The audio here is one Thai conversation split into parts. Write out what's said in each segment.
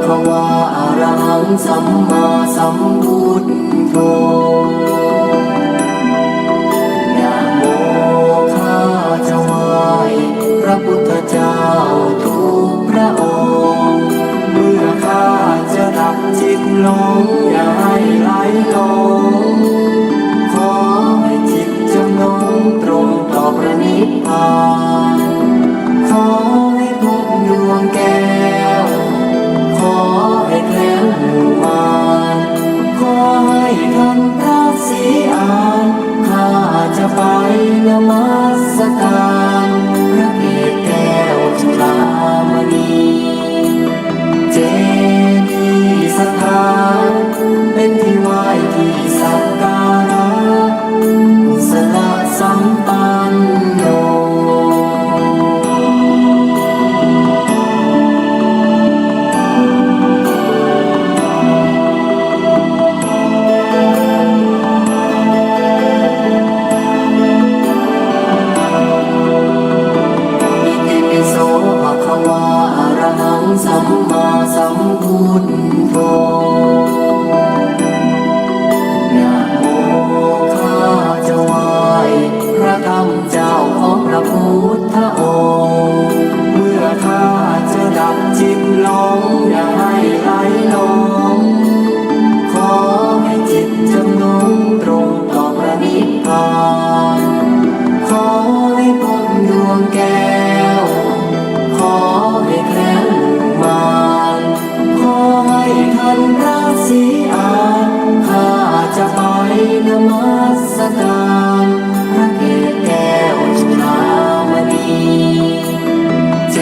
คะวาอะระหังสัมมาสัมพุทโธนะโมข้าจะไหว้พระพุทธเจ้าทุกพระองค์เมื่อข้าจะดับจิตหลงอย่าให้ไหลลงขอให้จิตจำนงตรงต่อพระนิพพานขอให้พบดวงแก้วขอให้แคล้วหมู่มารขอให้ท่านพระศรีอานข้าจะไปนมัสการพระเกศแก้วจุฬามณีเจดีย์สถานเป็นที่ไหว้ที่สักการะกุศลสัมปันโนสัมมาสัมพุทโธนะโมข้าจะไหว้พระธรรมเจ้าของพระพุทธองค์เมื่อข้าจะดับจิตหลงอย่าให้ไหลลงขอให้จิตจำนงตรงต่อพระนิพพานขอให้พบดวงแก้วขอให้แคล้วขอให้ท่านพระศรีอานข้าจะไปนมัสการพระเกศแก้วจุฬามณีเจ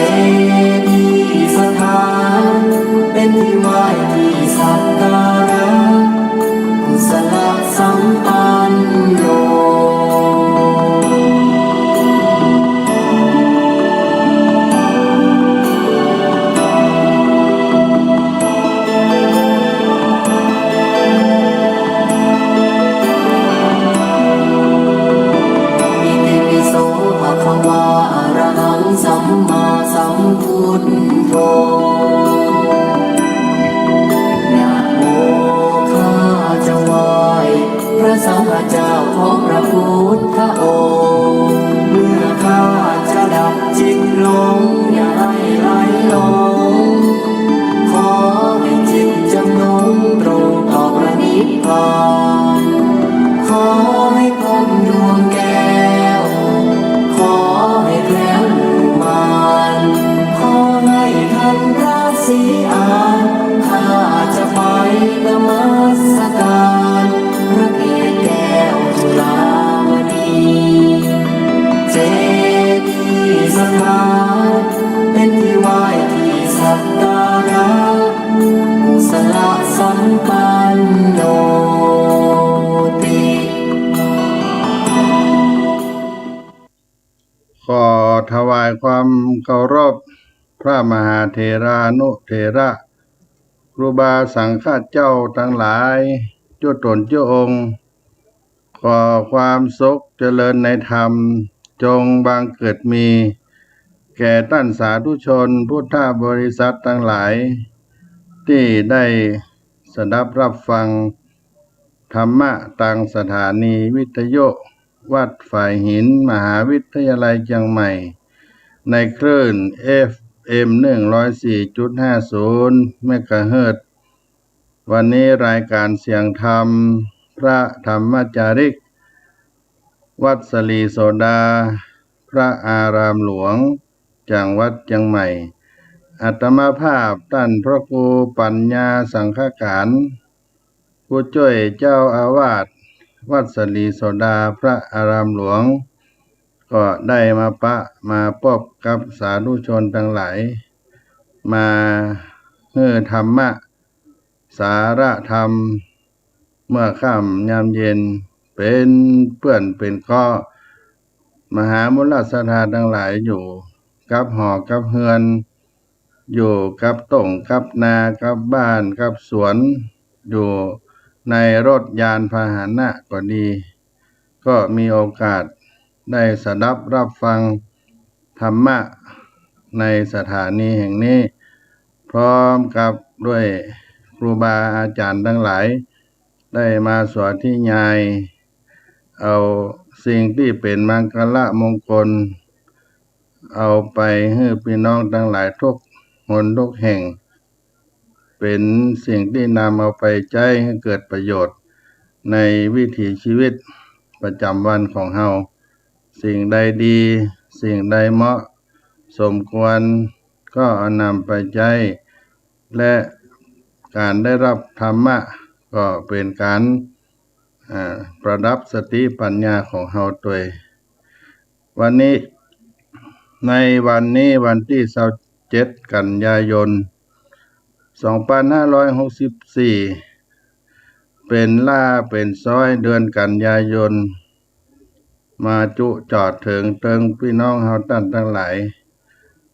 ดีย์สถานเป็นที่ไหว้ที่สักการะกุศลสัมปันโนสัมมาสัมพุทโธนะโมข้าจะไหว้พระสังฆเจ้าของพระพุทธองค์เมื่อข้าจะดับจิตหลงอย่าให้ไหลลงขอให้จิตจำนงตรงต่อพระนิพพานขอให้พบดวงแก้วขอให้แคล้วขอให้ท่านพระศรีอานข้าจะไปนมัสการพระเกศแก้วจุฬามณีเจดีย์สถานเป็นที่ไหว้ที่สักการะกุศลสัมปันโนติขอถวายความเคารพพระมหาเถรานุเถระครูบาสังฆเจ้าทั้งหลายจุตนจุองค์ขอความสุขเจริญในธรรมจงบังเกิดมีแก่ท่านสาธุชนพุทธบริษัททั้งหลายที่ได้สดับรับฟังธรรมะทางสถานีวิทยุวัดฝ่ายหินมหาวิทยาลัยเชียงใหม่ในคลื่น FM 104.50 เมกะเฮิรตซ์วันนี้รายการเสียงธรรมพระธรรมจาริกวัดสลีโสดาพระอารามหลวงจังหวัดเชียงใหม่อาตมาภาพท่านพระครูปัญญาสังฆการผู้ช่วยเจ้าอาวาสวัดสลีโสดาพระอารามหลวงก็ได้มาพบกับสาธุชนทั้งหลายมาธรรมะสาระธรรมเมื่อค่ำยามเย็นเป็นเพื่อนเป็นข้อมหามุลสถานทั้งหลายอยู่กับหอกับเฮือนอยู่กับต่งกับนากับบ้านกับสวนอยู่ในรถยานพาหนะก็ดีก็มีโอกาสได้สดับรับฟังธรรมะในสถานีแห่งนี้พร้อมกับ ด้วยครูบาอาจารย์ทั้งหลายได้มาสวดที่ยายเอาสิ่งที่เป็นมังคละมงคลเอาไปให้พี่น้องทั้งหลายทุกหนทุกแห่งเป็นสิ่งที่นำเอาไปใช้ให้เกิดประโยชน์ในวิถีชีวิตประจำวันของเฮาสิ่งใดดีสิ่งใดเหมาะสมควรก็เอานำไปใช้และการได้รับธรรมะก็เป็นการประดับสติปัญญาของเฮาตัววันนี้ในวันนี้วันที่27กันยายน2564เป็นซ้อยเดือนกันยายนมาจุจอดถึงเติงพี่น้องเฮาท่านทั้งหลาย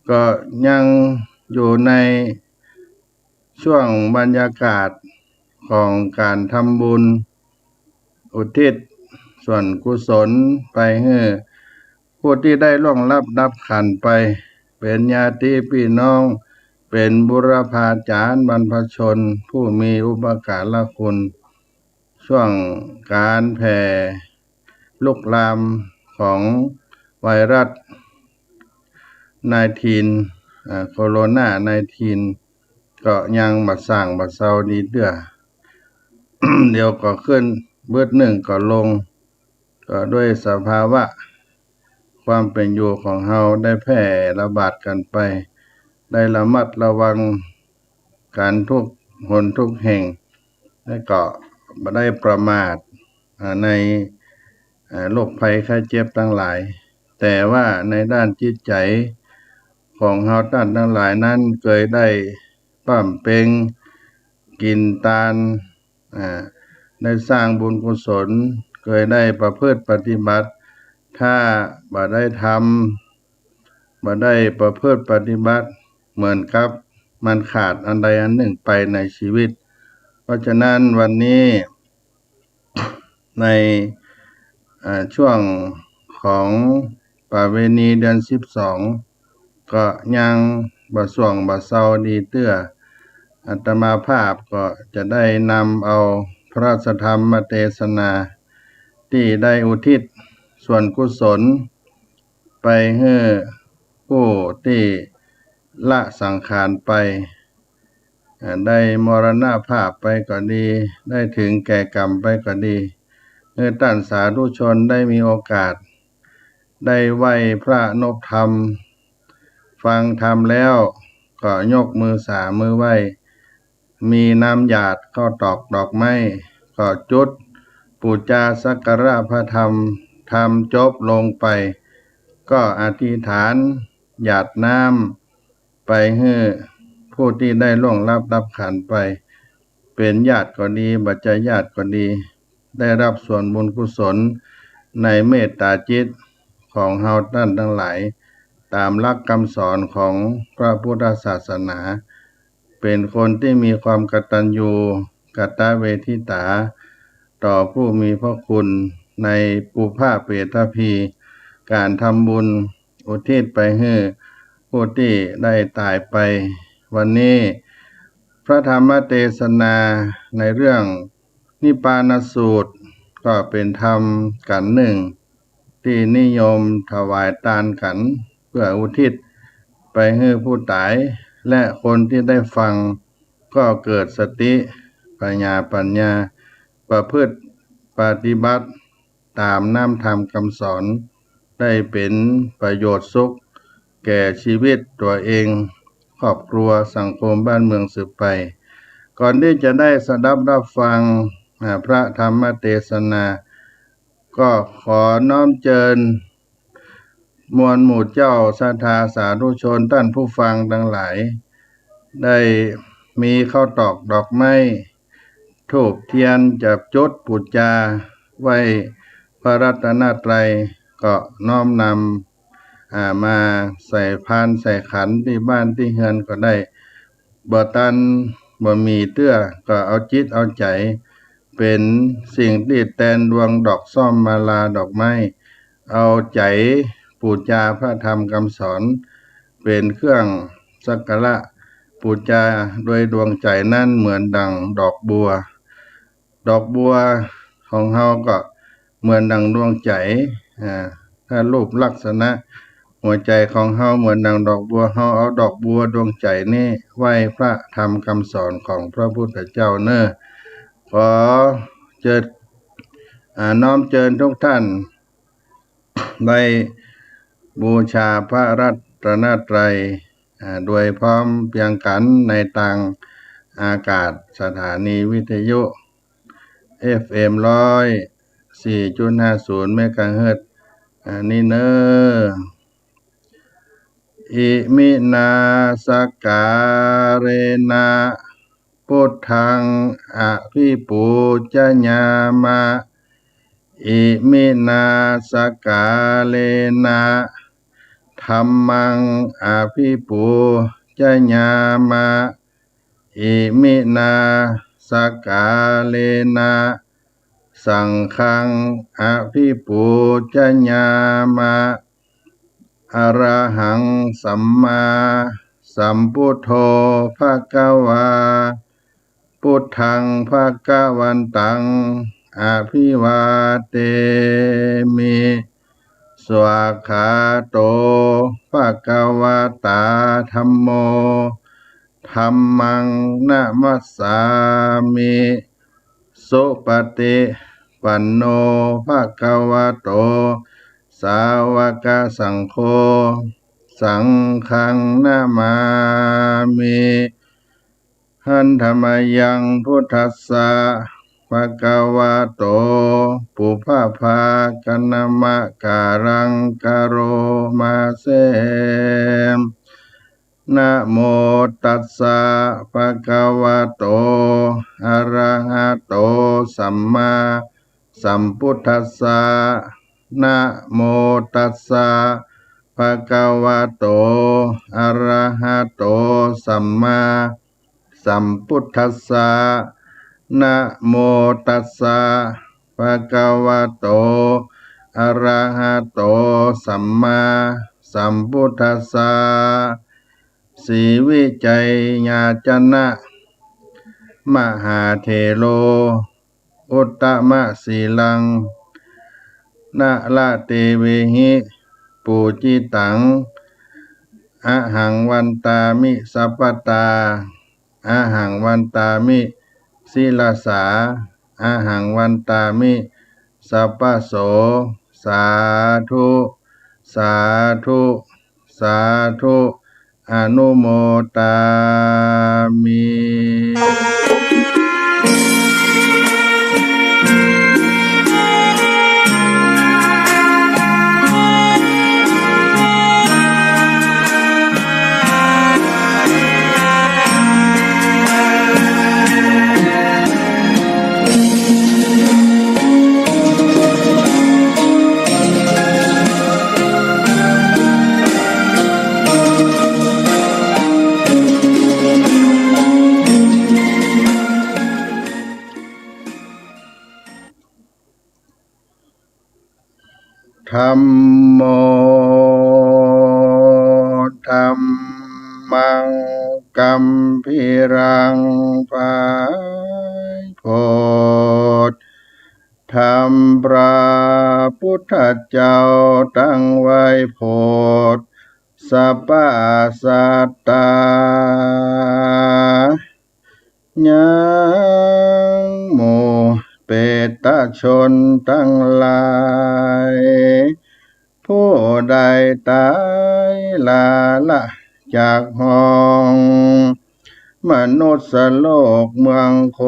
ก็ยังอยู่ในช่วงบรรยากาศของการทำบุญอุทิศส่วนกุศลไปให้ผู้ที่ได้ล่วงลับดับขันไปเป็นญาติพี่น้องเป็นบุรพาจารย์บรรพชนผู้มีอุปการะคุณช่วงการแผ่ลุกลามของไวรัส19โคโรนา19ก็ยังบัดสร้างบัดเซาดีเด้อ เดี๋ยวก็ขึ้นเบิดหนึ่งก็ลงก็ด้วยสภาวะความเป็นอยู่ของเฮาได้แพร่ระบาดกันไปได้ระมัดระวังการทุกหนทุกแห่งและก็บ่ได้ประมาทในโรคภัยไข้เจ็บทั้งหลายแต่ว่าในด้านจิตใจของเฮาท่านทั้งหลายนั้นเคยได้ปั้มเป็งกินทานได้สร้างบุญกุศลเคยได้ประพฤติปฏิบัติถ้าบ่ได้ทำบ่ได้ประพฤติปฏิบัติเหมือนกับมันขาดอันใดอันหนึ่งไปในชีวิตเพราะฉะนั้นวันนี้ ในช่วงของประเวณีเดือน12ก็ยังบ่ส่วงบ่เซาดีเตื้ออาตมาภาพก็จะได้นำเอาพระราชธรรมเทศนาที่ได้อุทิศส่วนกุศลไปให้ผู้ที่ละสังขารไปได้มรณภาพไปก็ดีได้ถึงแก่กรรมไปก็ดีให้ท่านสาธุชนได้มีโอกาสได้ไหว้พระนพธรรมฟังธรรมแล้วก็ยกมือสามือไหว้มีน้ำหยาดเข้าตอกดอกไม้ก็จุดปูชาสักการะพระธรรมทำจบลงไปก็อธิษฐานหยาดน้ำไปให้ผู้ที่ได้ล่วงลับดับขันไปเป็นญาติก็ดีบัจจญาติก็ดีได้รับส่วนบุญกุศลในเมตตาจิตของเฮาท่านทั้งหลายตามหลักคำสอนของพระพุทธศาสนาเป็นคนที่มีความกตัญญูกตเวทิตาต่อผู้มีพระคุณในปุพพเปตภีการทำบุญอุทิศไปให้ผู้ที่ได้ตายไปวันนี้พระธรรมเทศนาในเรื่องนิพพานสูตรก็เป็นธรรมกันหนึ่งที่นิยมถวายทานกันเพื่ออุทิศไปให้ผู้ตายและคนที่ได้ฟังก็เกิดสติปัญญาประพฤติปฏิบัติตามน้ำธรรมคำสอนได้เป็นประโยชน์สุขแก่ชีวิตตัวเองครอบครัวสังคมบ้านเมืองสืบไปก่อนที่จะได้สดับรับฟังพระธรรมเทศนาก็ขอน้อมเชิญมวลหมู่เจ้าศรัทธาสาธุชนท่านผู้ฟังทั้งหลายได้มีข้าวตอกดอกไม้ธูปเทียนจับจุดบูชาไว้พระรัตนตรัยก็น้อมนำมาใส่พานใส่ขันที่บ้านที่เฮือนก็ได้บ่ตันบ่มีเตื้อก็เอาจิตเอาใจเป็นสิ่งที่แทนดวงดอกส้มมาลาดอกไม้เอาใจบูชาพระธรรมคำสอนเป็นเครื่องสักการะ ปูจาโดยดวงใจนั่นเหมือนดังดอกบัวดอกบัวของเฮาก็เหมือนดังดวงใจถ้ารูปลักษณะหัวใจของเฮาเหมือนดังดอกบัวเฮาเอาดอกบัวดวงใจนี้ไว้พระธรรมคำสอนของพระพุทธเจ้าเน้อขอเจิดน้อมเจิญทุกท่านได้บูชาพระรัตนตรัยโดยพร้อมเพรียงกันในทางอากาศสถานีวิทยุ FM 104.50 เมกะเฮิรตซ์นี่เนออิมินาสการเนะพุทธังอภิปูชญามะอิมินาสการนะธัมมังอภิปูชญามะอิมินาสการนะสังฆังอภิปูชญามะอะระหังสัมมาสัมพุทโธภะคะวาพุทธังภะคะวันตังอภิวาเทมิสวากขาโตภะคะวะตาธัมโมธัมมังนะมัสสามิสุปฏิปันโนภะคะวะโตสาวกสังโฆสังฆังนะมามิหันธรรมยังพุทธัสสะภะคะวะโตปุพพากัณมะการังกโรมาเสนะโมตัสสะภะคะวะโตอะระหะโตสัมมาสัมพุทธัสสะนะโมตัสสะภะคะวะโตอะระหะโตสัมมาสัมพุทธัสสะนะโมตัสสะภะคะวะโตอะระหะโตสัมมาสัมพุทธัสสะสีวิจัยญาจนะมหาเถโลอุตตมะสีลังนะละเตเวหิปูจิตังอะหังวันตามิสัพพตาอะหังวันตามิศิลสาอะหังวันตามิสัพพโสสาธุสาธุสาธุอนุโมตามิธัมโมธัมมังกัมภิรังภาโพธิธรรมพระพุทธเจ้าตั้งไว้โพธิสัพพสัตตายังโมเปตชนทั้งหลายผู้ใดตายละจากห้องมนุษย์โลกเมืองค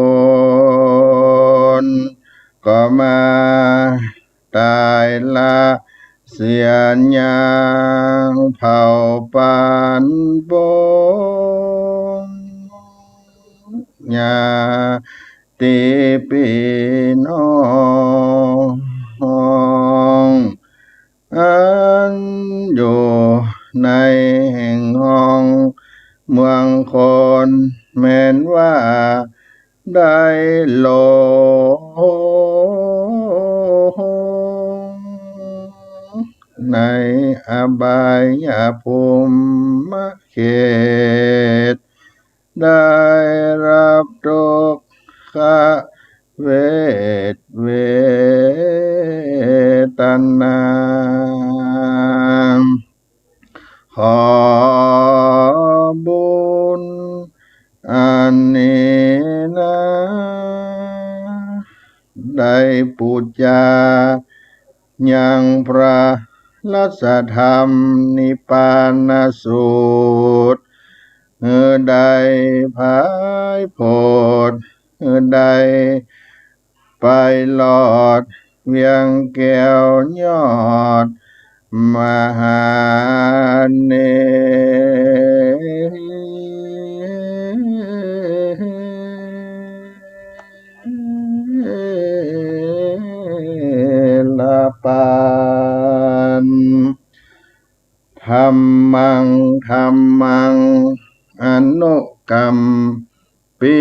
นก็มาตายละเสียยังเผ่าปันบงญาติพี่น้องอันอยู่ในแห่งห้องเมืองคนแม้นว่าได้ลงในอบายภูมิเขต ได้รับทุกขเวทนาขอบุญอันนี้นะได้ปูจายังพระลัสธรรมนิพพานสูตรได้ภายโพธได้ไปหลอดเวียงแก้วยอดมหาเนลปานธัมมังอนุกัมปิ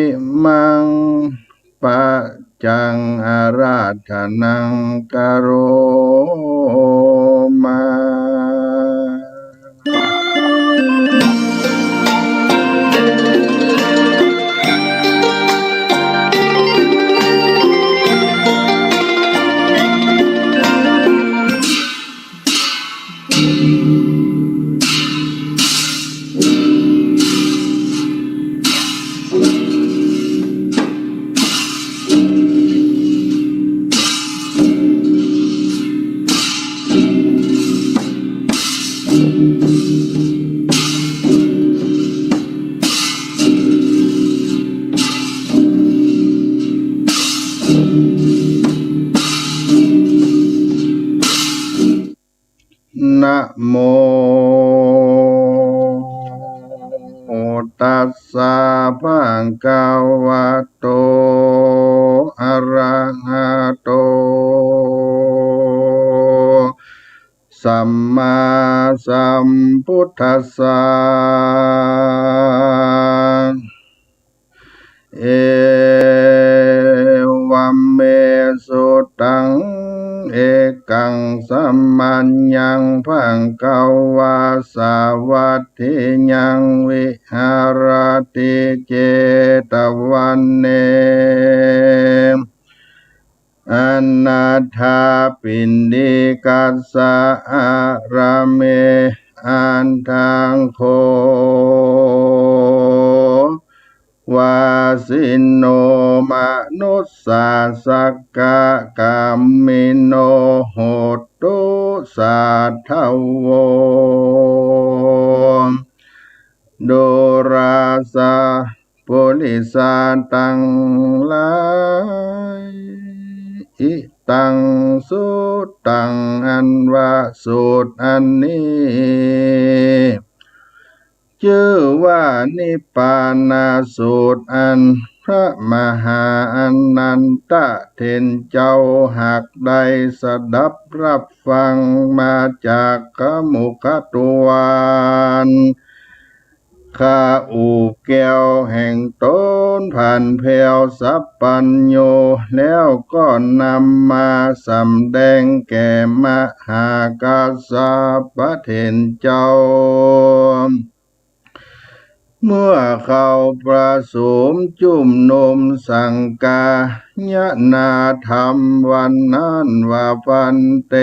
มังปัจจังอาราธนังกโรมานะโมตัสสะภะคะวะโตอะระหะโตสัมมาสัมพุทธัสสะเอวัมเมสุตังเอกังสัมมัญญังภังคะวาสาวัตถิยังวิหารติเจตวันเนอนาถาปินดิกัสสะอะระเมอันทังโฆวาสินโนมนุสสาสักกะกัมมิโนโหตุสัทธโวโดราสะปุริสาตังหลายอิตังสุตังอันวะสูตรอันนี้ชื่อว่านิพพานาสูตรอันพระมหาอนันตเถรเจ้าหากได้สดับรับฟังมาจากขมุขตวันข้าอูแก้วแห่งต้นผ่านแผ่วสัพปัญโยแล้วก็นำมาสำแดงแก่มหากัสสปะเถรเจ้าเมื่อเขาประสุมจุมนุมสังกายนาธรรมวันนั้นว่าพันเต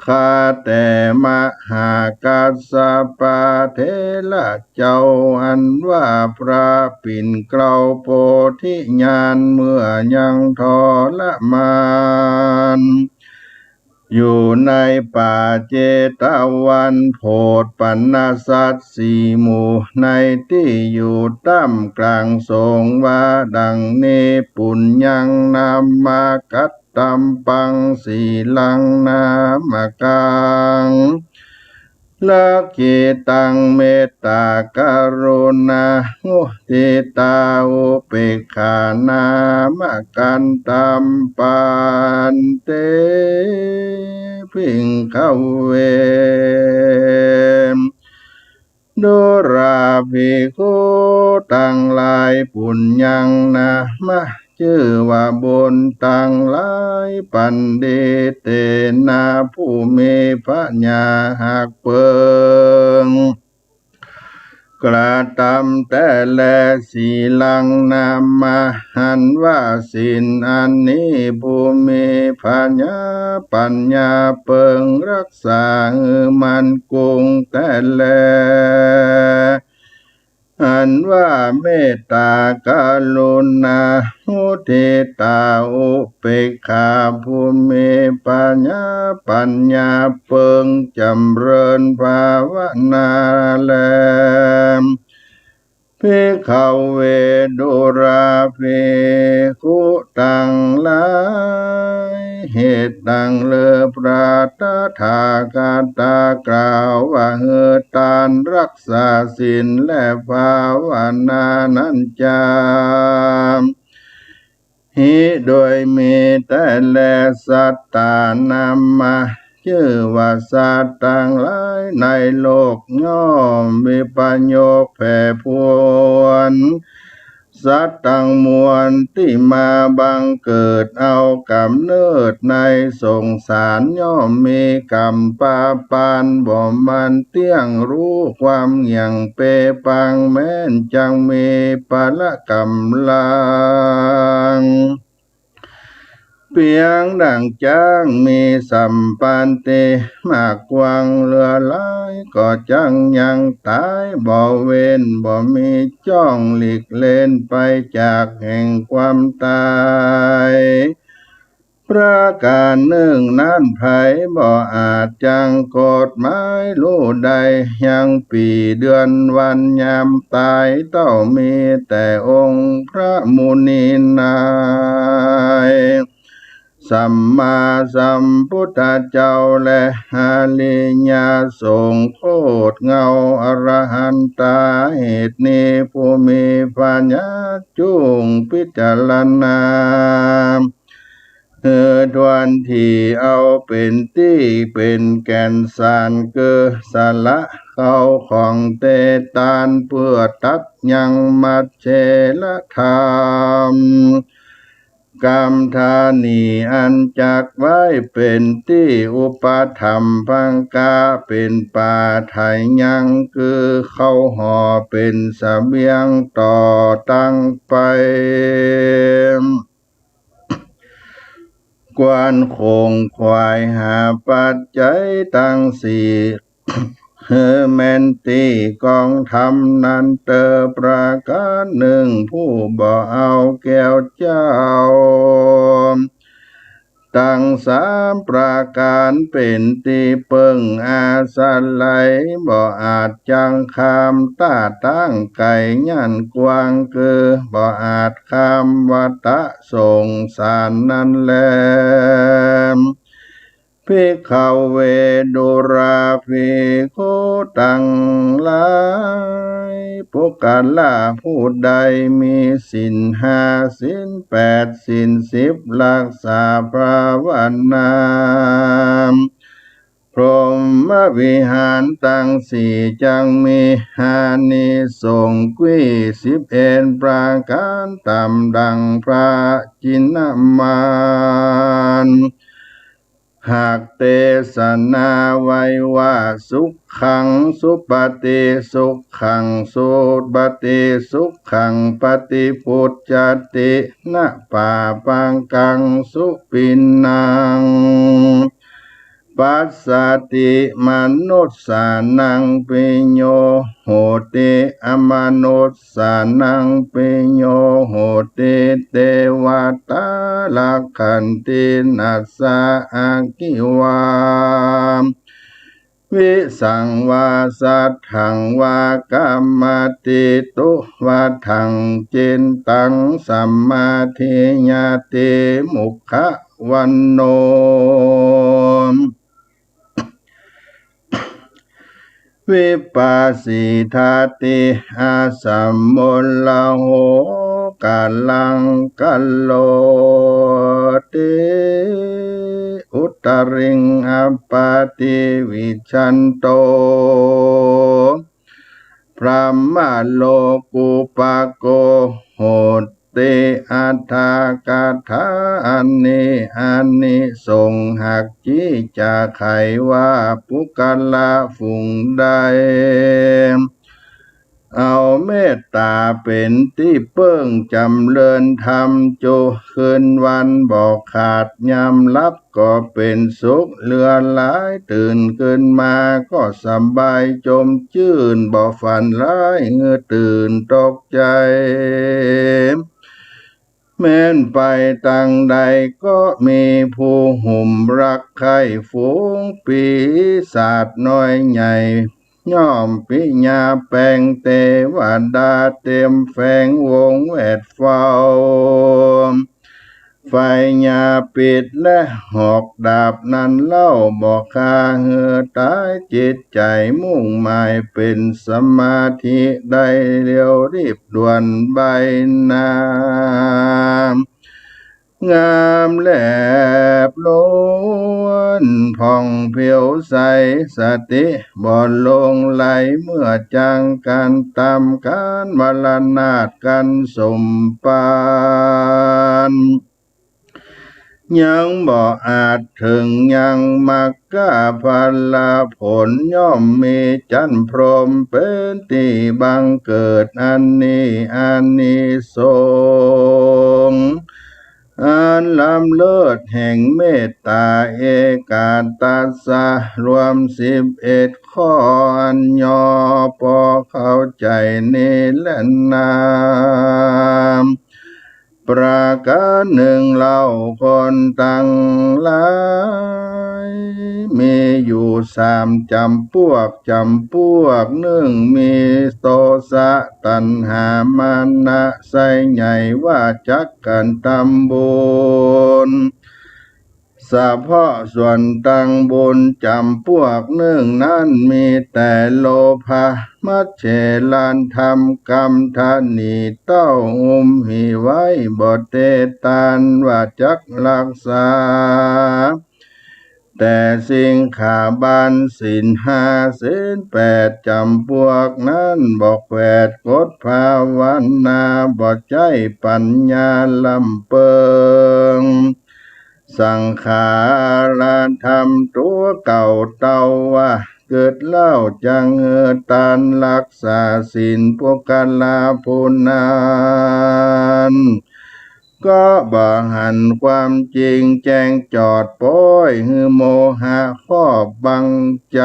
ข้าแต่มหากัสสปะเถระเจ้าอันว่าพระปิ่นเกล้าโพธิญาณเมื่อยังทรมานอยู่ในป่าเจตวันโพธปันนาสัตสี่หมู่ในที่อยู่ตั้มกลางสงว่าดังนี้ปุญญังนามากัตตัมปังสีลังนามกังละกิตังเมตตากรุณามุทิตาอุเปกขานามกันตัมปันเตพิงขเวดุราภิกขุตั้งหลายปุญญังนะมะชื่อว่าบุญตั้งหลายปันดิเตนะผู้มีปัญญาหักเปิง กระทำแต่แลสีลังนามาหันว่าสินอันนี้ภูมิปัญญาเปิงรักษามันคงแต่แลอันว่าเมตตากรุณามุทิตาอุเปกขาภูมิปัญญาเปิงจำเริญภาวนาแลภิกขเวดุราภิกขุตังหลายเหตุดังเลอพระตถาคตากล่าวว่าตานรักษาศีลและภาวนานั้นจามหิโดยมีแต่แลสัตตานามาชื่อว่าสัตว์ต่างหลายในโลกย่อมมีประโยชน์แผ่พวนสัตว์ต่างมวลที่มาบังเกิดเอากำเนิดในสงสารย่อมมีกรรมปาปานบ่มันเตี้ยงรู้ความอย่างเปปังแม้นจังมีปะละกำลังเพียงดังจ้างมีสัมปันติมากกวางเหลือหลายก็จังยังตายบ่เว้นบ่มีจ้องหลีกเล่นไปจากแห่งความตายประการหนึ่งนั้นไผบ่อาจจังกฎหมายรู้ใดยังปีเดือนวันยามตายต้องมีแต่องค์พระมุนีนายสัมมาสัมพุทธเจ้าและอริยสงฆ์โคตรเงาอรหันตาเหตุนี้ผู้มีปัญญาจุงพิจารณาทวนที่เอาเป็นที่เป็นแก่นสารเกิดสละเขาของเตตานเพื่อตัดยังมัจเจละธรรมกรรมธานีอันจักไว้เป็นที่อุปถัมภังกาเป็นป่าไถยังคือเข้าห่อเป็นเสบียงต่อตั้งไปกวนโคงควายหาปัจจัยตั้งสี่แมนตีกองทำนันเตอประการหนึ่งผู้บ่เอาแก้วเจ้าตั้งสามประการเป็นที่เปิงอาศัยบ่อาจจังคำตาตั้งไก่ยันกวางคือบ่อาจคำวัตะสงสารนั้นแลภิกขเวดุราภิกขุตังหลายปุกลาผู้ใดมีศีลห้าศีลแปดศีลสิบรักษาภาวนาพรหมวิหารตั้งสี่จังมีหานิสงส์21ประการตามดังพระจินมานหากเทศนาไว้ว่าสุขขังสุปฏิสุขขังสุปฏิสุขขังปฏิพุจจตินะปาปังกังสุปินังปัสสติมนุสสานังปิโยโหติอมนุสสานังปิโยโหติเทวตาลักขันตินัสสะอาคิวาวิสังวาสัทธังวากรรมติตุวัฏังจินตังสัมมาทิญาติมุขวันโนวิปัสสิทาติอาสัมมุลลโหกาลังกัลโลติอุตริงอปาติวิชันโตพระมโลกุปโกโหติอัฏฐกถาอันนี้อานิสงส์หากจิจะไขว่าปุกละฝุ่งใด เอาเมตตาเป็นที่เปิ้งจำเริญธรรมจูคืนวันบอกขาดยามลับก็เป็นสุขเลือหลายตื่นขึ้นมาก็สบายจมชื่นบ่ฝันร้ายเงือตื่นตกใจแม้นไปต่างใดก็มีผู้ห่มรักใคร่ฝูงปีศาจน้อยใหญ่ย่อมปิญาแปลงเทวดาเต็มแฝงวงแวดเฝ้าไฟญาปิดและหอกดาบนั้นเล่าบอกคาเหือตายจิตใจมุ่งหมายเป็นสมาธิได้เร็วรีบด่วนใบหน้างามแลบล้วนผ่องเพียวใสสติบ่ลงไหลเมื่อจังการตามการวลนาฏกันสมปานยังบ่อาจถึงยังมักกะพลาผลย่อมมีจันพรหมเป็นที่บังเกิดอันนี้อานิสงส์อันล้ำเลิศแห่งเมตตาเอกาตัสสะรวม11ข้ออันย่อพอเข้าใจนี้และนามประการหนึ่งเล่าคนตั้งหลายมีอยู่3จำพวกหนึ่งมีโทสะตัณหามานะไสใหญ่ว่าจักกันตำบุญเฉพาะส่วนตังบุญจำพวกหนึ่งนั้นมีแต่โลภะมัจเฉลานธรรมกรรมทานีเต้าหิไว้บทเตตานว่าจักรักษาแต่สิ่งขาบานศีล5ศีล8จำพวกนั้นบอกแวดกฎภาวนาบ่ใจปัญญาลำเปิงสังขารธรรมตัวเก่าเต่าว่าเกิดเล่าจังตานรักษาศีลพวกกันลาพูนานก็บ่หันความจริงแจ้งจอดป้อยหือโมหะครอบบังใจ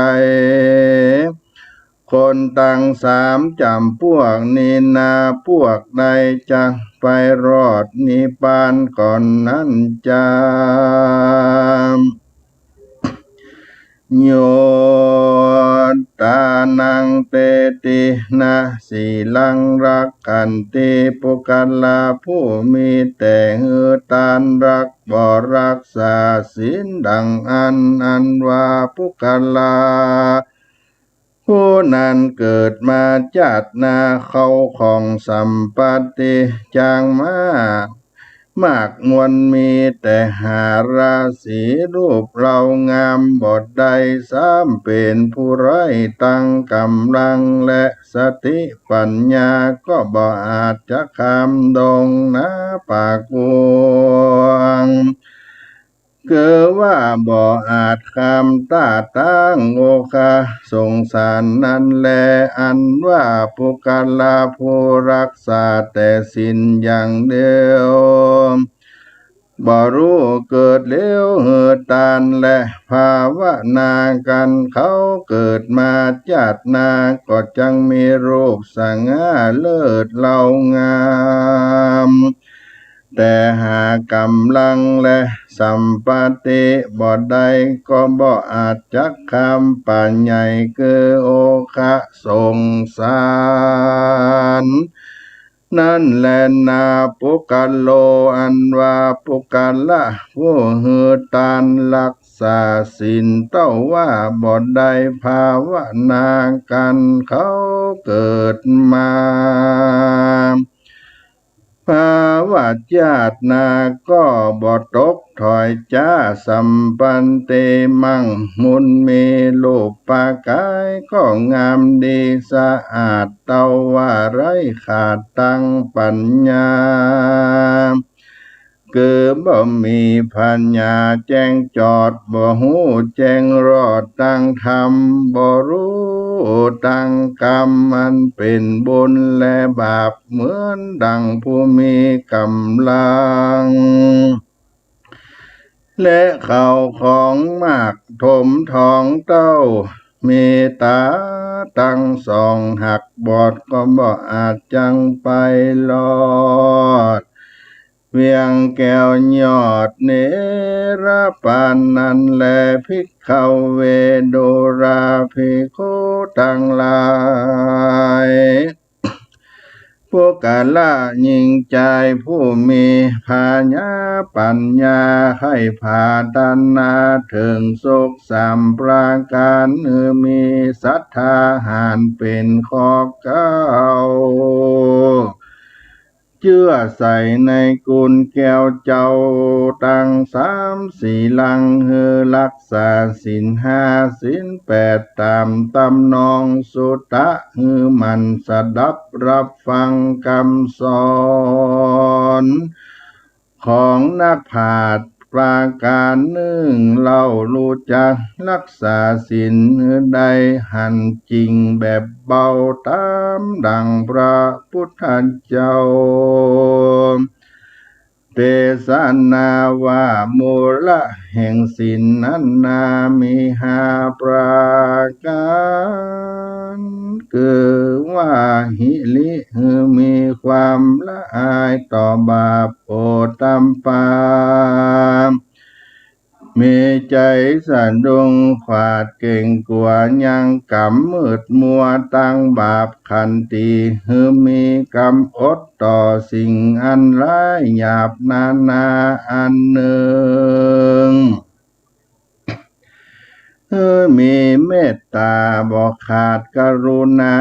คนตั้ง3จำพวกนี้นาพวกใดจะไปรอดนิพพานก่อนนั้นจามโยตานังเตตินะสีลังรักกันติปุกัลลาผู้มีแต่หือตานรักบ่รักษาศีลดังอันว่าปุกัลลาผู้นั้นเกิดมาจัดนาเขาของสัมปติจางมากมวลมีแต่หาราศีรูปเรางามบทใดเป็นผู้ไร้ตั้งกำลังและสติปัญญาก็บ่อาจจะคำดงนะปากวงคือว่าบ่อาจคำตาตั้งโอคาสงสารนั้นแลอันว่าปุกัลลาผู้รักษาแต่ศีลอย่างเดียวบ่รู้เกิดเลี้ยวเหือตานและภาวนากันเขาเกิดมาจัดนาก็จังมีรูปสง่าเลิศเล่างามแต่หากำลังและสัมปติบ่ได้ก็บ่อาจจักคำปัญญาคือโอคะสงสารนั่นแลนาปุกัลโลอันว่าปุกัลละผู้หือตานรักษาศีลเต้าว่าบ่ได้ภาวนากันเขาเกิดมาภาวะญาตินาก็บ่ตกถอยจ้าสัมปันเตมังมุนมีรูปปากายก็งามดีสะอาดเตาว่าไรขาดตังปัญญาคือบ่มีปัญญาแจ้งจอดบ่หูแจ้งรอดตั้งธรรมบ่รู้ ตังกรรมมันเป็นบุญและบาปเหมือนดังผู้มีกำลังและข้าวของมากถมทองเต้ามีตาตั้งสองหักบอดก็บ่อาจจังไปรอดเวียงแก้วยอดเนรปานนั้นแลภิกขเวโดราภิกขุทั้งหลายพวกกาละยิ่งใจผู้มีภาญาปัญญาให้พาดันนาถึงสุขสามประการมีศรัทธาหารเป็นขอบเก้าเชื่อใส่ในกุลแก้วเจ้าตั้งสามสี่ลังรักษาศีลห้าศีลแปดตามตำนองสุตะมันสดับรับฟังคำสอนของนักปราชญ์ประการหนึ่งเรารู้จักรักษาศีลใดหันจริงแบบเบาตามดังพระพุทธเจ้าเทศนาว่ามูลแห่งศีลนั้นนามีห้าประการคือว่าหิริมีความละอายต่อบาปโอตตัมปามีใจสะดุ้งขวาดเก่งกลัวยังกำมืดมัวตั้งบาปขันติมีกรรมอดต่อสิ่งอันร้ายหยาบนานาอันหนึ่งมีเมตตาบ่ขาดกรุณา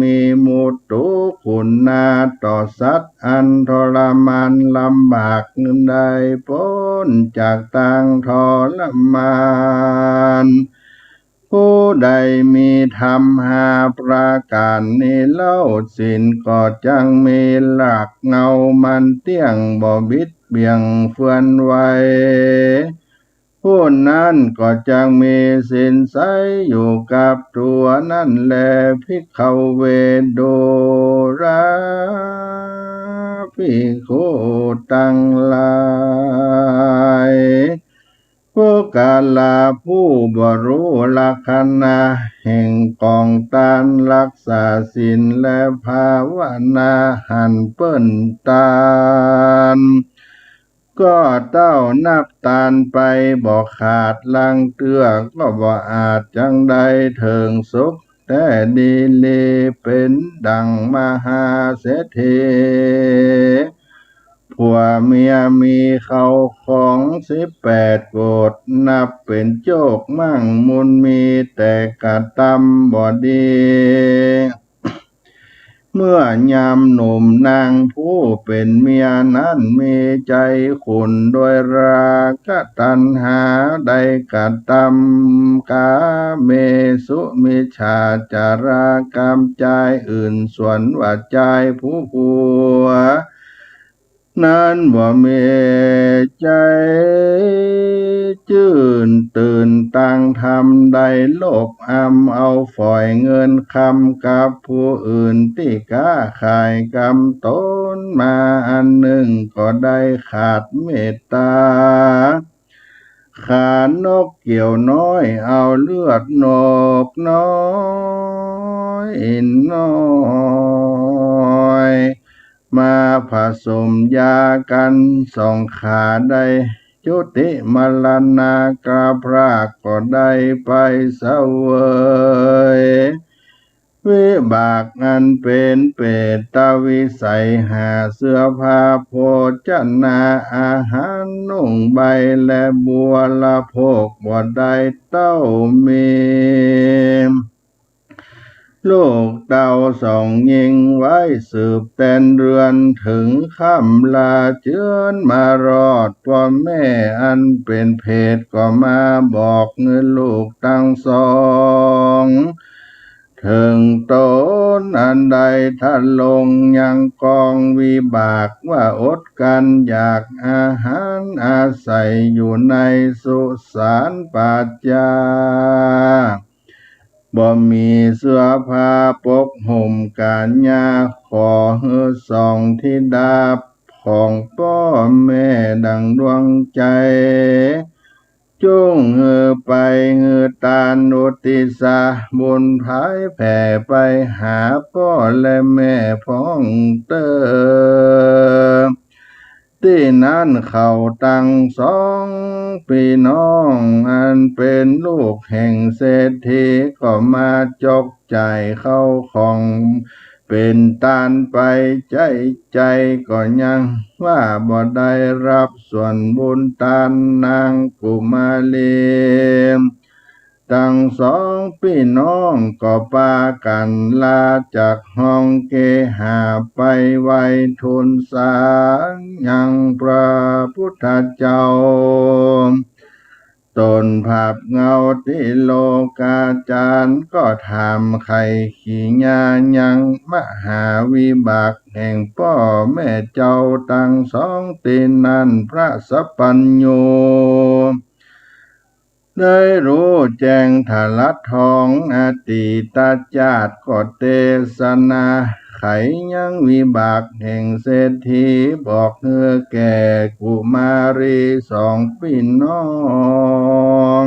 มีมุตุคุณาต่อสัตว์อันทรมานลำบากได้พ้นจากทางทรมานผู้ใดมีธรรมห้าประการนี้เล่าศีลก็จังมีหลักเงามันเตี้ยงบ่บิดเบี่ยงเฟื่อนไหวผู้นั้นก็จังมีศีลใสอยู่กับตัวนั่นแลภิกขเวโดราภิกขุทั้งหลายพวกกาลาผู้บ่รู้ลักษณะแห่งกองตานรักษาศีลและภาวนาหันเปิ้นตานก็เต้านับตานไปบ่ขาดลังเตือก็บ่อาจจังใดเถิงสุขแต่ดีเลเป็นดังมหาเศรษฐีผัวเมียมีเขาของ18 โกฏนับเป็นโจกมั่งมุนมีแต่กะตำบ่ดีเมื่อยามหนุ่มนางผู้เป็นเมียนั้นมีใจขุ่นโดยราคะตัณหาได้กะตำกาเมสุมิจฉาจารกรรมใจอื่นส่วนว่าใจผู้ผัวนั้นบ่มีใจจื่นตื่นตั้งทำใดโลภอำเอาฝ่อยเงินคำกับผู้อื่นที่ค้าขายกรรมตนมาอันหนึ่งก็ได้ขาดเมตตาขานกเกี่ยวน้อยเอาเลือดนกน้อยน้อยมาผสมยากันสองขาได้จุติมรณากาพรากก็ได้ไปเสวยวิบากอันเป็นเปตวิสัยหาเสื้อผ้าโภชนาอาหารนุ่งใบและบัวละโภคบ่ได้เต้ามีลูกเต่าสองยิงไว้สืบแต่นเรือนถึงค่ำลาเจือนมารอดพ่อแม่อันเป็นเพศก็มาบอกเงินลูกทั้งสองถึงตนอันใดท่านลงยังกองวิบากว่าอดกันอยากอาหารอาศัยอยู่ในสุสานปัจจา บ่มีเสื้อผ้าปกห่มกาญญาขอเฮือสองธิดาของพ่อแม่ดังดวงใจจงเฮือไปเฮือตานุติสาบุญภายแผ่ไปหาพ่อและแม่พ้องเติมที่นั้นเขาตั้งสองพี่น้องอันเป็นลูกแห่งเศรษฐีก็มาจกใจเข้าของเป็นตานไปใจก็ยังว่าบ่ได้รับส่วนบุญตานนางกุมารีทั้งสองพี่น้องก็พากันลาจากห้องเกหาไปไว้ทูลสารยังพระพุทธเจ้าตนภาพเงาที่โลกาจารย์ก็ถามไขขี้ญายังมหาวิบากแห่งพ่อแม่เจ้าตั้งสองตีนั้นพระสัพพัญโญได้รู้แจ้งทลัดทองอดีตชาติก็เทศนาไขยังวิบากแห่งเศรษฐีบอกเฮือแก่กุมารีสองพี่น้อง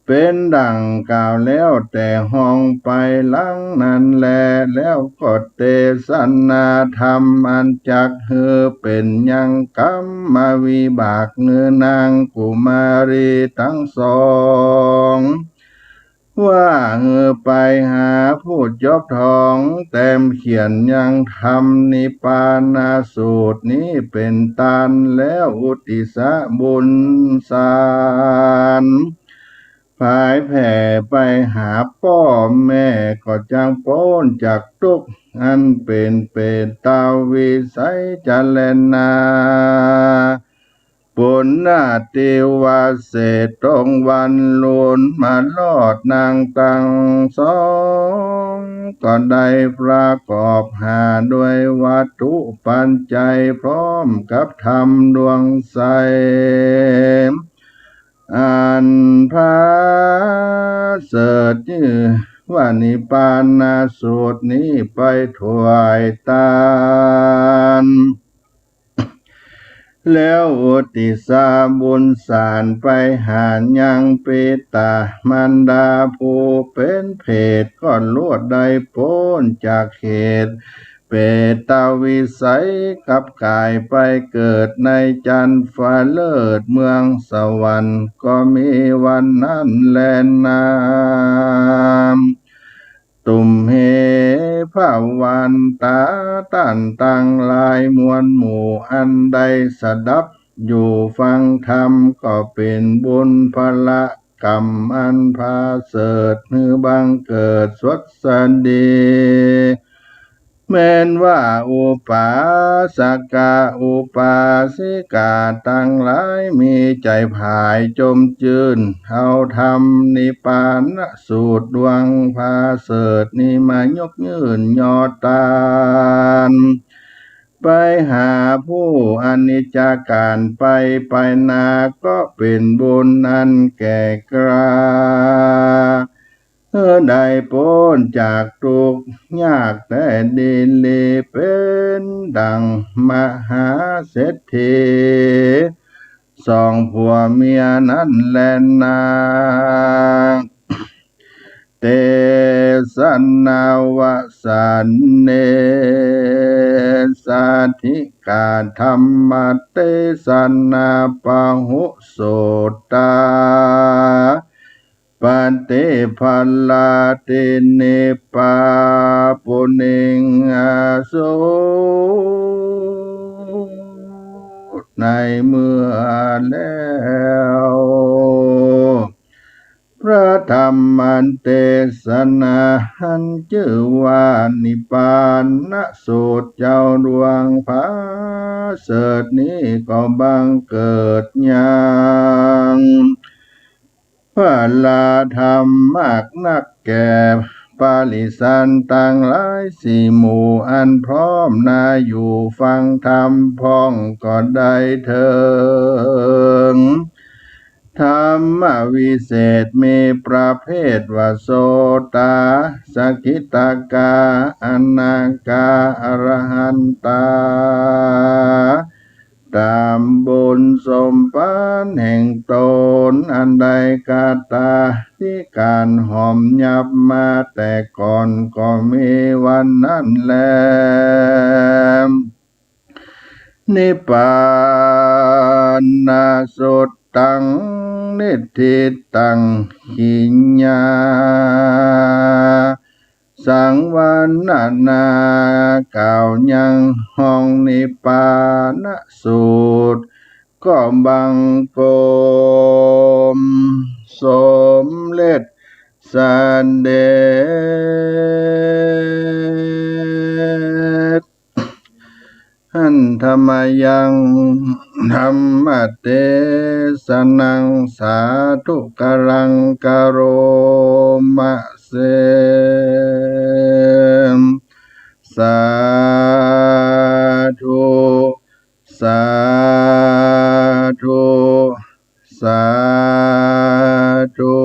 เป็นดังกล่าวแล้วแต่ห้องไปหลังนั้นแลแล้วก็เทศนาธรรมอันจักเฮือเป็นยังกรรมวิบากเนื้อนางกุมารีทั้งสองว่าไปหาผู้จบทองแต้มเขียนยังทำนิพพานาสูตรนี้เป็นตานแล้วอุติสบุญสารภายแผ่ไปหาพ่อแม่ก็จังพ้นจากทุกข์อันเป็นเปตาวิสัยจเลนาปุณณาติวาเศษตรงวันลุนมาลอดนางตังสองก็ได้ประกอบหาด้วยวัตถุปัจจัยพร้อมกับธรรมดวงใสอันพาเสดชื่อว่านิพพานาสูตรนี้ไปถวายทานแล้วอุติสาบุญสารไปหายังเปตามันดาผู้เป็นเพศก็ลวดได้พ้นจากเหตุเปตาวิสัยกับกายไปเกิดในจันทร์ฟ้าเลิศเมืองสวรรค์ก็มีวันนั้นแลนามตุมเหภาวันตาตันตังลายมวลหมู่อันใดสดับอยู่ฟังธรรมก็เป็นบุญพละกรรมอันพาเสดฮือบังเกิดสดสันดีแม้นว่าอุปาสกาอุปาสิกาตั้งหลายมีใจผายจมจืนเอาธรรมนิพพานสูตรดวงพาเสดนี้มายกยืนยอตานไปหาผู้อนิจจการไปนาก็เป็นบุญอันแก่กล้าได้พ้นจากทุกข์ยากแต่ดินลีเป็นดังมหาเศรษฐีสองผัวเมียนั้นแลนาเตสันนาวสันเนสัทธิกาธรรมเตสันนาปะหุโสตาปันเตภัลลาเตเนปาปุเนงอาโสในเมื่อแล้วพระธรรมเทศนาหันชื่อว่านิพพานสูตรเจ้าดวงพาเสดนี้ก็บังเกิดยังพระลาธรรมมากนักแก่ปาลิสันต่างหลายสี่หมู่อันพร้อมนาอยู่ฟังธรรมพ้องก็ได้เถิง ธรรมวิเศษมีประเภทว่าโสตาสกิตากาอนาคาอรหันตาตามบุญสมปานแห่งตนอันใดกาตาที่การหอมยับมาแต่ก่อนก็มีวันนั้นแล นิพพานาสุตตังนิทิตังหิญญาสังวันนาเก่าวยังห้องนิพพานสูตรก็บังกมสมเล็จสันเดช หันธรรมยังธรรมเทศนังสาธุกรังกโรมะเสมสาธุสาธุสาธุ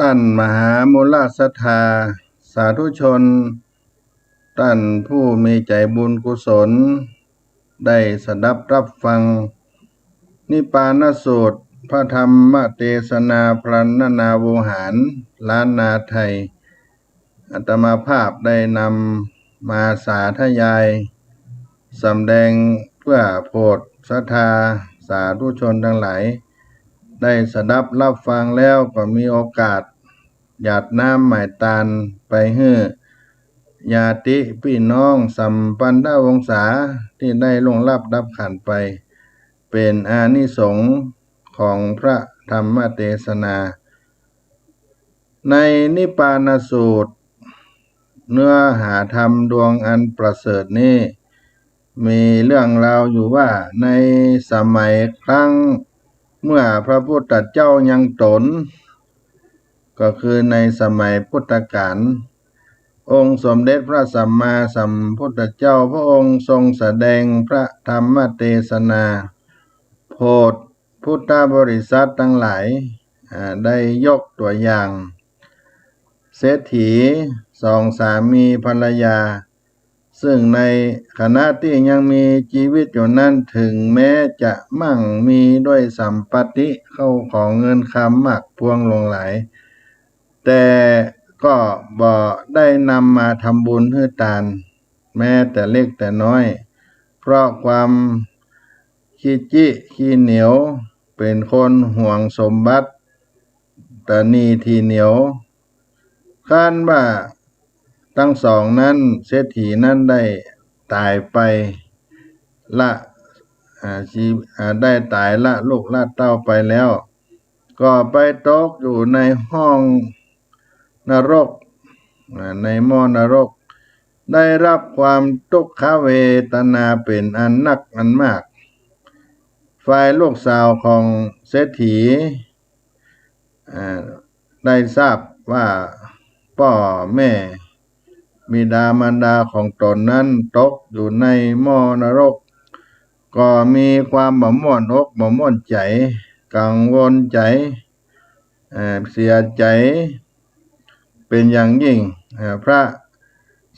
ตั้นมหามูลศรัทธาสาธุชนท่านผู้มีใจบุญกุศลได้สดับรับฟังนิพพานสูตรพระธรรมเทศนาพรรณนาโวหารล้านนาไทยอาตมาภาพได้นำมาสาธยายสำแดงเพื่อโปรดศรัทธาสาธุชนทั้งหลายได้สดับรับฟังแล้วก็มีโอกาสหยาดน้ำหมายตาลไปให้ญาติพี่น้องสัมปันธวงศาที่ได้ล่วงลับดับขันไปเป็นอานิสงส์ของพระธรรมเทศนาในนิพพานสูตรเนื้อหาธรรมดวงอันประเสริฐนี้มีเรื่องราวอยู่ว่าในสมัยครั้งเมื่อพระพุทธเจ้ายังตนก็คือในสมัยพุทธกาลองค์สมเด็จพระสัมมาสัมพุทธเจ้าพระองค์ทรงแสดงพระธรรมเทศนาโปรดพุทธบริษัททั้งหลายได้ยกตัวอย่างเศรษฐีสองสามีภรรยาซึ่งในขณะที่ยังมีชีวิตอยู่นั้นถึงแม้จะมั่งมีด้วยสัมปติเข้าของเงินคำมากพวงหลงหลายแต่ก็บ่ได้นำมาทำบุญให้ทานแม้แต่เล็กแต่น้อยเพราะความขี้เหนียวเป็นคนห่วงสมบัติตนีทีเหนียวคาดว่าทั้งสองนั้นเศรษฐีนั้นได้ตายไปละได้ตายละลูกละเต้าไปแล้วก็ไปตกอยู่ในห้องนรกในหม้อนรกได้รับความทุกขเวทนาเป็นอันนักอันมากฝ่ายลูกสาวของเศรษฐีได้ทราบว่าพ่อแม่บิดามารดาของตนนั้นตกอยู่ในหม้อนรกก็มีความบ่ม่วนอกบ่ม่วนใจกังวลใจเสียใจเป็นอย่างยิ่งพระ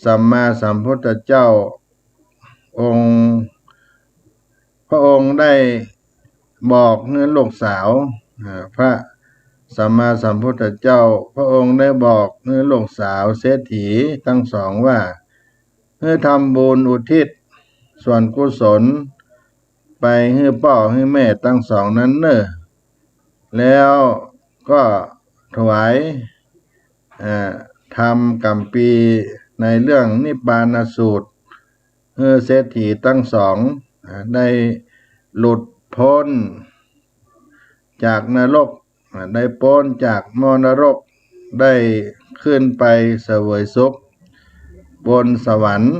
สัมมาสัมพุทธเจ้าพระองค์ได้บอกเนื้อลูกสาวพระสัมมาสัมพุทธเจ้าพระองค์ได้บอกเนื้อลูกสาวเศรษฐีทั้งสองว่าให้ทำบุญอุทิศส่วนกุศลไปให้พ่อให้แม่ทั้งสองนั้นเนอะแล้วก็ถวายทำกัมปีในเรื่องนิพพานสูตรให้เศรษฐีทั้งสองได้หลุดพ้นจากนรกได้พ้นจากมรณรกได้ขึ้นไปเสวยสุขบนสวรรค์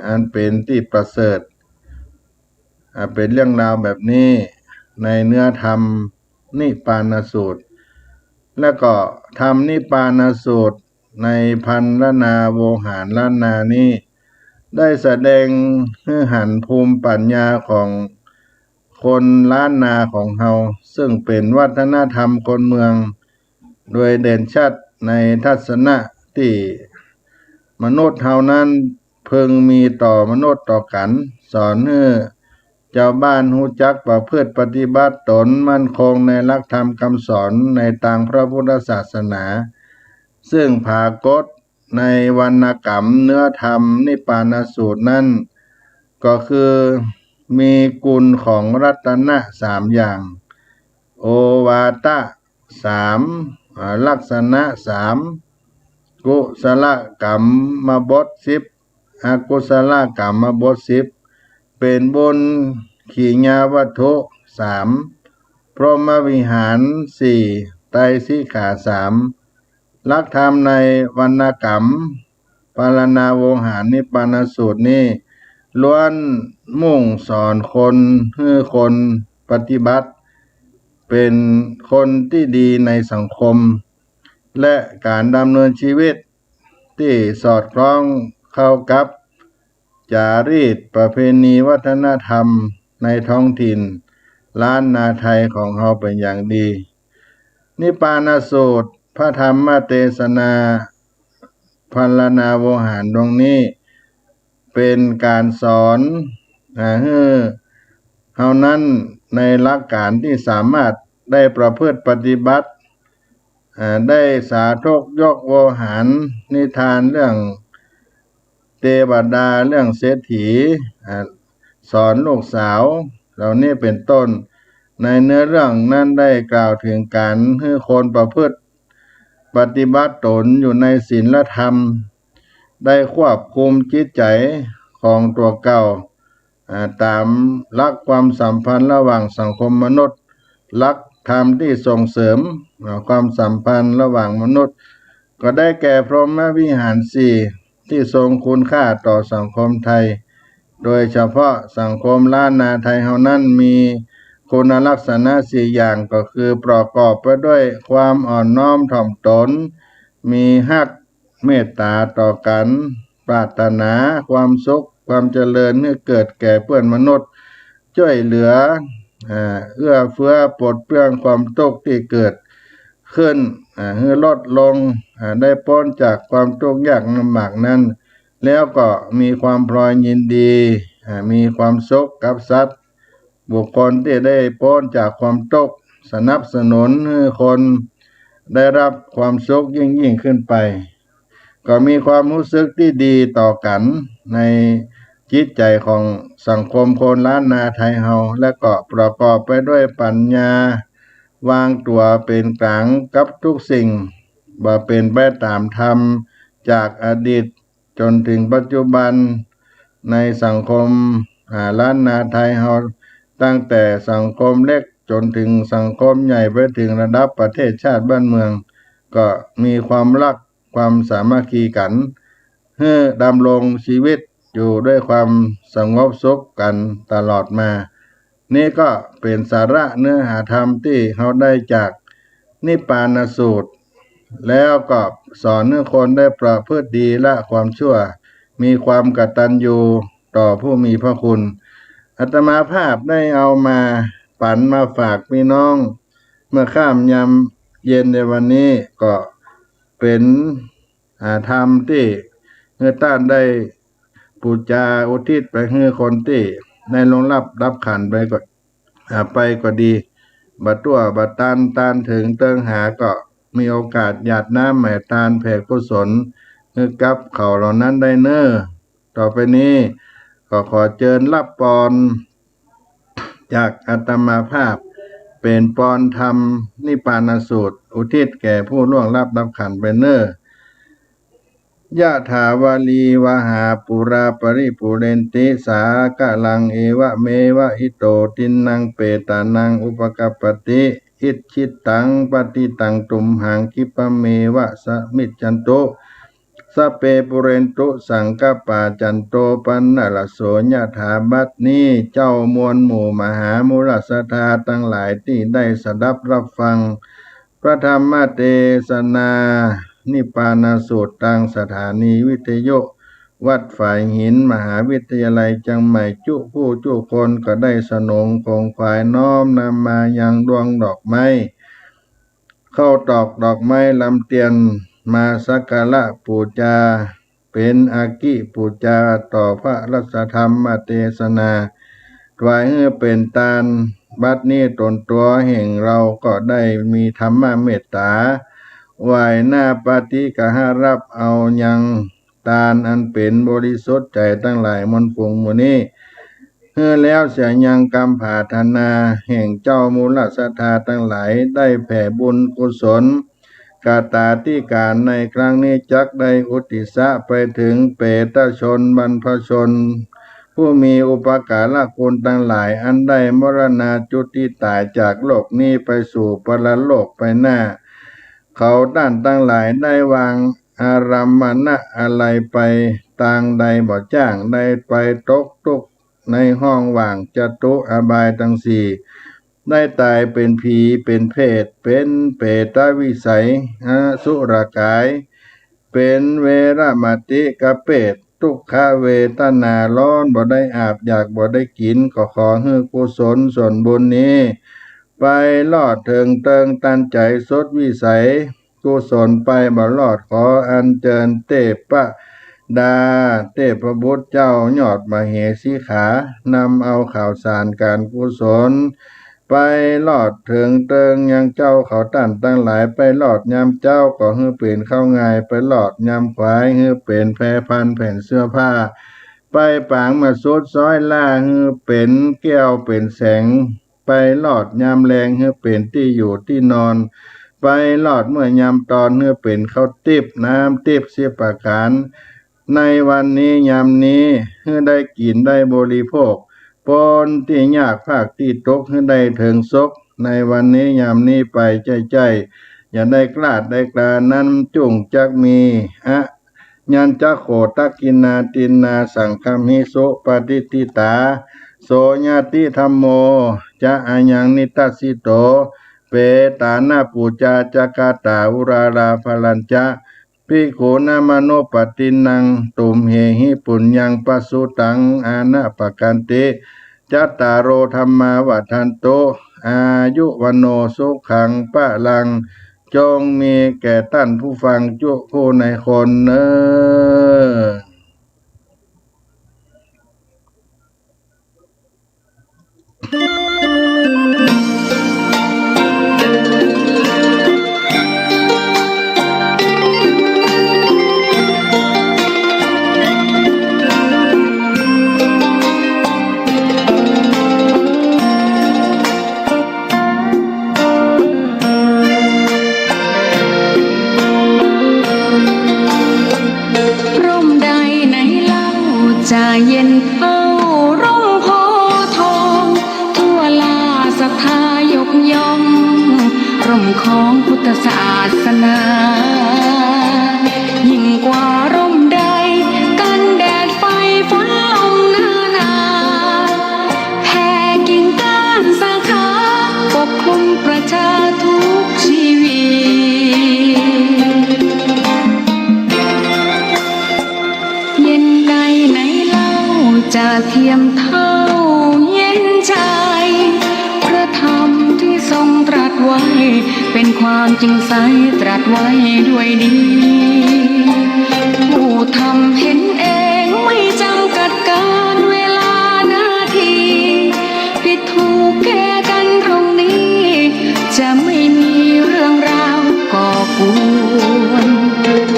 อันเป็นที่ประเสริฐเป็นเรื่องราวแบบนี้ในเนื้อธรรมนิพพานสูตรแล้วก็ธรรมนิพพานสูตรในพันละนาโวหารล้านนานี้ได้แสดงให้หันภูมิปัญญาของคนล้านนาของเฮาซึ่งเป็นวัฒนธรรมคนเมืองโดยเด่นชัดในทัศนะที่มนุษย์เฮานั้นพึงมีต่อมนุษย์ต่อกันสอนให้เจ้าบ้านรู้จักประพฤติปฏิบัติตนมั่นคงในหลักธรรมคำสอนในทางพระพุทธศาสนาซึ่งปรากฏในวรรณกรรมเนื้อธรรมนิพพานสูตรนั้นก็คือมีกุลของรัตนะสามอย่างโอวาทะสามลักษณะสามกุศลกรรมบท10อกุศลกรรมบท10เป็นบุญขีญาวัตถุ3พรหมวิหาร4ไตรสิกขา3หลักธรรมในวรรณกรรมปารณาโวหารนิพพานสูตรนี้ล้วนมุ่งสอนคนให้คนปฏิบัติเป็นคนที่ดีในสังคมและการดำเนินชีวิตที่สอดคล้องเข้ากับจารีตประเพณีวัฒนธรรมในท้องถิ่นล้านนาไทยของเราเป็นอย่างดีนิพพานสูตร พระธรรมเทศนาพัลนาโวหารตรงนี้เป็นการสอนให้เฮานั้นในหลักการที่สามารถได้ประพฤติปฏิบัติได้สาธกยกโวหารนิทานเรื่องเทวดาเรื่องเศรษฐีสอนลูกสาวเหล่านี้เป็นต้นในเนื้อเรื่องนั้นได้กล่าวถึงการให้คนประพฤติปฏิบัติตนอยู่ในศีลธรรมได้ควบคุมจิตใจของตัวเก่าตามหลักความสัมพันธ์ระหว่างสังคมมนุษย์หลักธรรมที่ส่งเสริมความสัมพันธ์ระหว่างมนุษย์ก็ได้แก่พรหมวิหารสี่ที่ทรงคุณค่าต่อสังคมไทยโดยเฉพาะสังคมล้านนาไทยเฮานั้นมีคุณลักษณะสี่อย่างก็คือประกอบไปด้วยความอ่อนน้อมถ่อมตนมีฮักเมตตาต่อกันปรารถนาความสุขความเจริญให้เกิดแก่เพื่อนมนุษย์ช่วยเหลือเอื้อเฟื้อปลดเปลื้องความทุกข์ที่เกิดขึ้นให้ลดลงได้พ้นจากความทุกข์ยากลำบากนั้นแล้วก็มีความพลอยยินดีมีความสุขกับสัตว์บุคคลที่ได้พ้นจากความทุกข์สนับสนุนให้คนได้รับความสุขยิ่งขึ้นไปก็มีความรู้สึกที่ดีต่อกันในจิตใจของสังคมคนล้านนาไทยเฮาและก็ประกอบไปด้วยปัญญาวางตัวเป็นกลางกับทุกสิ่งบ่เป็นไปตามธรรมจากอดีตจนถึงปัจจุบันในสังคมล้านนาไทยเฮาตั้งแต่สังคมเล็กจนถึงสังคมใหญ่ไปถึงระดับประเทศชาติบ้านเมืองก็มีความรักความสามัคคีกันเพื่อดำรงชีวิตอยู่ด้วยความสงบสุขกันตลอดมานี่ก็เป็นสาระเนื้อหาธรรมที่เขาได้จากนิพพานสูตรแล้วก็สอนให้คนได้ประพฤติดีละความชั่วมีความกตัญญูต่อผู้มีพระคุณอาตมาภาพได้เอามาปันมาฝากพี่น้องเมื่อค่ำยามเย็นในวันนี้ก็เป็นธรรมที่เมื่อต้านได้ปูจาอุทิศไปให้คนที่ในลงรับขันไปก็ดีบัดตัวบัดตานถึงเติงหาก็มีโอกาสหยาดน้ำแม่ตานแผ่กุศลให้กับเขาเหล่านั้นได้เน้อต่อไปนี้ก็ขอเชิญรับพรจากอาตมาภาพเป็นพรธรรมนิพพานสูตรอุทิศแก่ผู้ล่วงรับขันไปเน้อยะถาวาลีวหาปุราปริปุเรนติสากะลังเอวะเมวะอิโตตินังเปตานังอุปกัปปติอิชิตังปฏิตังตุมหังคิปะเมวะสมิจจันโตสัพเพปุเรนตุสังกปาจันโตปันนะละโสยะถาบัดนี้เจ้ามวลหมู่มหามูลศรัทธาทั้งหลายที่ได้สดับรับฟังพระธรรมเทศนานิพพานสูตรทางสถานีวิทยุวัดฝ่ายหินมหาวิทยาลัยจังใหม่จุคนก็ได้สนองคงฝ่ายน้อมนำมายังดวงดอกไม้เข้าตอกดอกไม้ลำเตียนมาสักการะปูจาเป็นอากิปูจาต่อพระรัตธรรมเทศนาถวายให้เป็นตาลบัดนี้ตนตัวแห่งเราก็ได้มีธรรมเมตตาไหวหน้าปฏิกหารับเอายังตาลอันเป็นบริสุทธิ์ใจตั้งหลายมนปุงหมู่นี้เพื่อแล้วเสียยังกรรมผาธนาแห่งเจ้ามูลศรัทธาทั้งหลายได้แผ่บุญกุศลกาตาธิการในครั้งนี้จักได้อุทิศไปถึงเปตชนบรรพชนผู้มีอุปการะคุณทั้งหลายอันได้มรณาจุติตายจากโลกนี้ไปสู่ปรโลกไปหน้าเขาด้านทั้งหลายได้วางอารัมมณะอะไรไปต่างใดบ่จ้างได้ไปตกทุกข์ในห้องว่างจตุอบายทั้งสี่ได้ตายเป็นผีเป็นเพศเป็นเปตวิสัยอสุรกายเป็นเวรมติกเปตทุกขเวทนาร้อนบ่ได้อาบอยากบ่ได้กินก็ขอให้กุศลส่วนบุญนี้ไปลอดถึงเติงตันใจสดวิสัย กุศลไปบ่รอดขออัญเชิญเทพดาเทพบุตรเจ้ายอดมเหสีขานำเอาข่าวสารการกุศลไปลอดถึงเติงยังเจ้าเขาตั้นตั้งหลายไปลอดยามเจ้าก็ฮือเป็นเข้าง่ายไปลอดยามขวายฮือเป็นแพรพันแผ่นเสื้อผ้าไปปางมาสุดซ้อยล่าฮือเป็นแก้วเป็นแสงไปลอดยามแรงฮือเป็นที่อยู่ที่นอนไปลอดเมื่อยามตอนฮือเป็นข้าวติบน้ำติบเสียประการในวันนี้ยามนี้ฮือได้กินได้บริโภคปนที่ยากภาคที่ตกฮือได้ถึงศกในวันนี้ยามนี้ไปใจอย่าได้กล้าได้กล้านั้นจุ่งจักมียันจะโขตักกินาตินนาสังคมิโสปฏิทิตาโสญาติธรรมโมจะอายังนิตัสสิโตเปตานาปูจาจักตาอุราราภลัญจะภิกขุนามโนปตินังตุมเหหิปุญญังปสุตังอานะปกันติจัตตารโอธัมมาวัฏันโตอายุวันโนสุขังปะลังจงมีแก่ท่านผู้ฟังจุผู้ในคนเนอจะเย็นเท่าร่มโพธิ์ทองทั่วลาศรัทธายกย่องร่มของพุทธศาสนายิ่งกว่าร่มใดกันแดดไฟฝนลมนาแผ่กิ่งก้านสาขาปกคลุมประชาทุกชีวิตเย็นใดไหนจะเทียมเท่าเย็นใจพระธรรมที่ทรงตรัสไว้เป็นความจริงใสตรัสไว้ด้วยดีผู้ทำเห็นเองไม่จำกัดการเวลานาทีผิดถูกแก้กันตรงนี้จะไม่มีเรื่องราวก่อกวน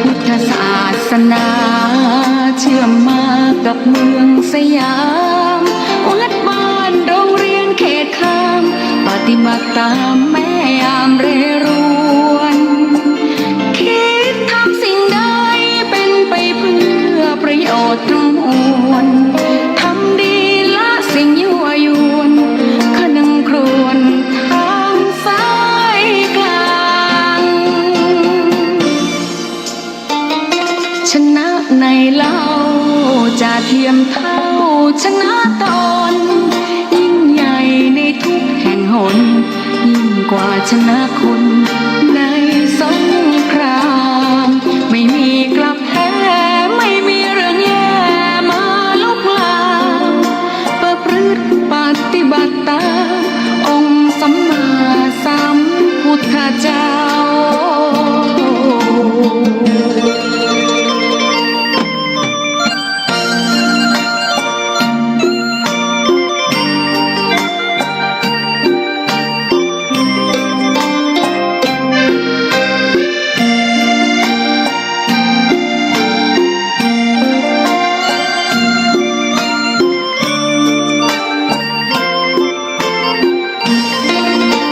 พุทธศาสนาเชื่อมมากับเมืองสยามวัดบ้านโรงเรียนเขตข้ามปฏิบัติตามแม่ยามเรรวนคิดทำสิ่งใดเป็นไปเพื่อประโยชน์ทั้งมวลทำดีละสิ่งยั่วยวนขนึงครวญทางสายกลางชนะในเล่าจะเทียมเท่าชนะตนยิ่งใหญ่ในทุกแห่งหนยิ่งกว่าชนะคน